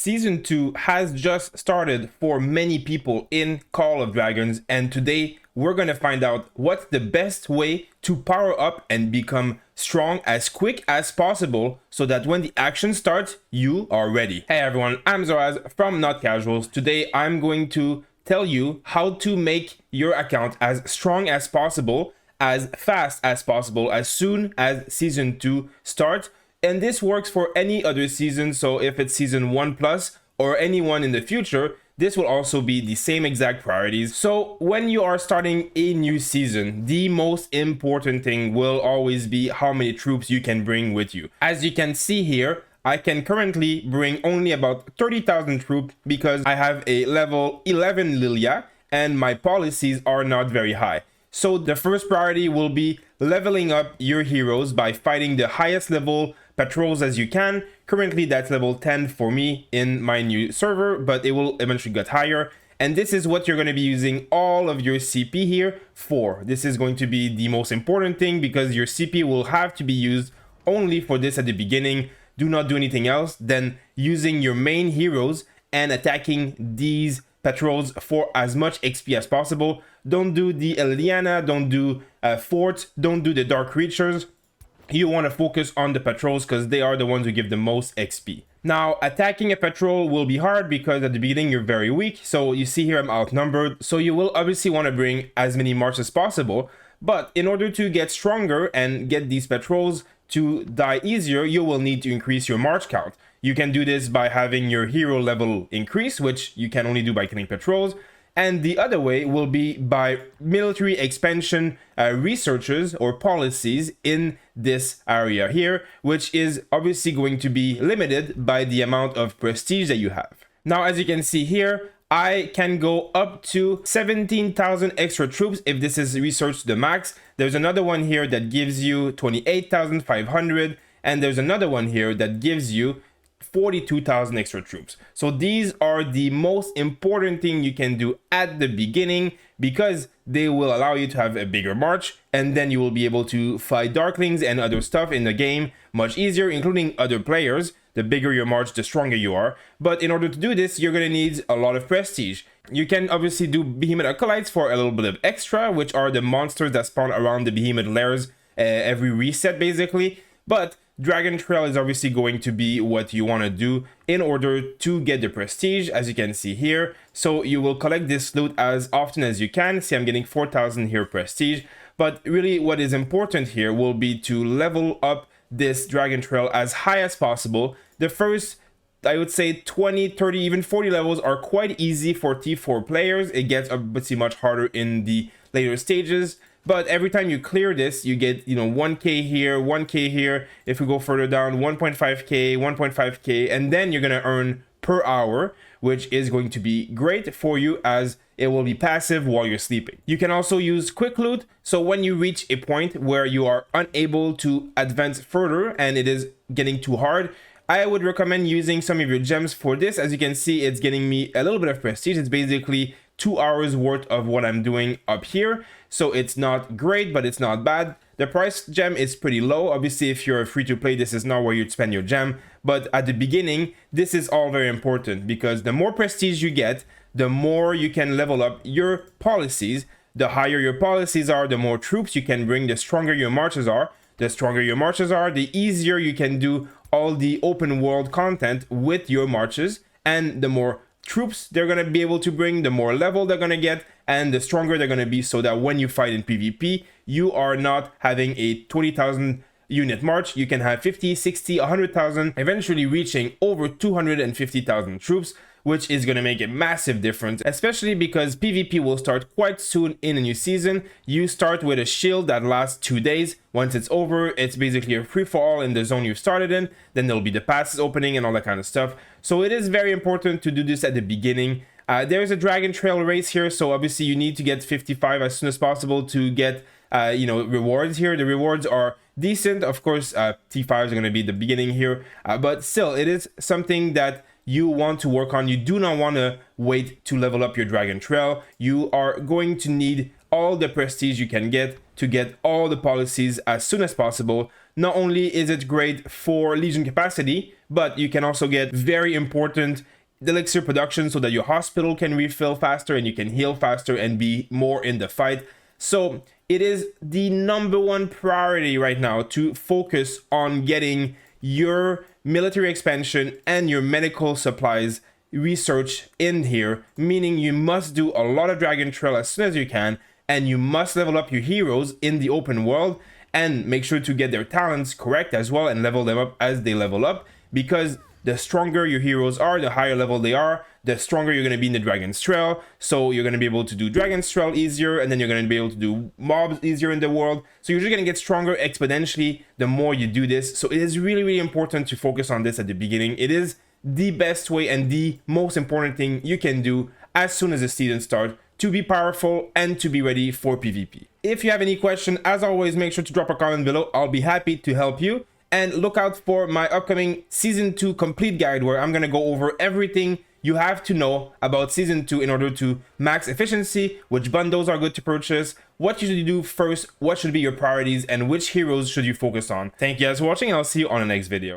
Season 2 has just started for many people in Call of Dragons, and today we're gonna find out what's the best way to power up and become strong as quick as possible so that when the action starts, you are ready. Hey everyone, I'm Zoraz from Not Casuals. Today I'm going to tell you how to make your account as strong as possible, as fast as possible, as soon as Season 2 starts. And this works for any other season, so if it's Season 1 plus or anyone in the future, this will also be the same exact priorities. So when you are starting a new season, the most important thing will always be how many troops you can bring with you. As you can see here, I can currently bring only about 30,000 troops because I have a level 11 Lilia and my policies are not very high. So the first priority will be leveling up your heroes by fighting the highest level patrols as you can. Currently that's level 10 for me in my new server, but it will eventually get higher. And this is what you're going to be using all of your CP here for. This is going to be the most important thing because your CP will have to be used only for this at the beginning. Do not do anything else than using your main heroes and attacking these patrols for as much XP as possible. Don't do the Eliana, don't do forts, don't do the dark creatures. You want to focus on the patrols because they are the ones who give the most XP. Now, attacking a patrol will be hard because at the beginning you're very weak. So you see here I'm outnumbered. So you will obviously want to bring as many marks as possible. But in order to get stronger and get these patrols to die easier, you will need to increase your march count. You can do this by having your hero level increase, which you can only do by killing patrols. And the other way will be by military expansion researches or policies in this area here, which is obviously going to be limited by the amount of prestige that you have. Now, as you can see here, I can go up to 17,000 extra troops if this is researched to the max. There's another one here that gives you 28,500, and there's another one here that gives you 42,000 extra troops. So these are the most important thing you can do at the beginning because they will allow you to have a bigger march, and then you will be able to fight darklings and other stuff in the game much easier, including other players. The bigger your march, the stronger you are. But in order to do this, you're going to need a lot of prestige. You can obviously do Behemoth Acolytes for a little bit of extra, which are the monsters that spawn around the Behemoth lairs every reset basically. But Dragon Trail is obviously going to be what you want to do in order to get the prestige, as you can see here. So you will collect this loot as often as you can. See, I'm getting 4,000 here prestige. But really what is important here will be to level up this Dragon Trail as high as possible. The first, I would say 20, 30, even 40 levels are quite easy for T4 players. It gets obviously much harder in the later stages. But every time you clear this, you get, 1k here, 1k here. If we go further down, 1.5k, 1.5k, and then you're going to earn per hour, which is going to be great for you as it will be passive while you're sleeping. You can also use quick loot. So when you reach a point where you are unable to advance further and it is getting too hard, I would recommend using some of your gems for this. As you can see, it's getting me a little bit of prestige. It's basically 2 hours worth of what I'm doing up here. So it's not great, but it's not bad. The price gem is pretty low. Obviously, if you're free to play, this is not where you'd spend your gem. But at the beginning, this is all very important because the more prestige you get, the more you can level up your policies. The higher your policies are, the more troops you can bring, the stronger your marches are. The stronger your marches are, the easier you can do all the open world content with your marches, and the more troops they're going to be able to bring, the more level they're going to get, and the stronger they're going to be, so that when you fight in PvP, you are not having a 20,000 unit march. You can have 50, 60, 100,000, eventually reaching over 250,000 troops, which is going to make a massive difference, especially because PvP will start quite soon in a new season. You start with a shield that lasts 2 days. Once it's over, it's basically a free-for-all in the zone you started in. Then there'll be the passes opening and all that kind of stuff. So it is very important to do this at the beginning. There's a Dragon Trail race here, so obviously you need to get 55 as soon as possible to get rewards here. The rewards are decent. Of course, T5s are going to be the beginning here, but still, it is something that you want to work on. You do not want to wait to level up your Dragon Trail. You are going to need all the prestige you can get to get all the policies as soon as possible. Not only is it great for Legion capacity, but you can also get very important elixir production so that your hospital can refill faster and you can heal faster and be more in the fight. So it is the #1 priority right now to focus on getting your military expansion and your medical supplies research in here, meaning you must do a lot of Dragon Trail as soon as you can, and you must level up your heroes in the open world and make sure to get their talents correct as well and level them up as they level up, because the stronger your heroes are, the higher level they are, the stronger you're going to be in the Dragon's Trail. So you're going to be able to do Dragon's Trail easier, and then you're going to be able to do mobs easier in the world. So you're just going to get stronger exponentially the more you do this. So it is really, really important to focus on this at the beginning. It is the best way and the most important thing you can do as soon as the season starts to be powerful and to be ready for PvP. If you have any question, as always, make sure to drop a comment below. I'll be happy to help you. And look out for my upcoming Season 2 complete guide, where I'm going to go over everything you have to know about Season 2 in order to max efficiency, which bundles are good to purchase, what you should do first, what should be your priorities, and which heroes should you focus on. Thank you guys for watching, and I'll see you on the next video.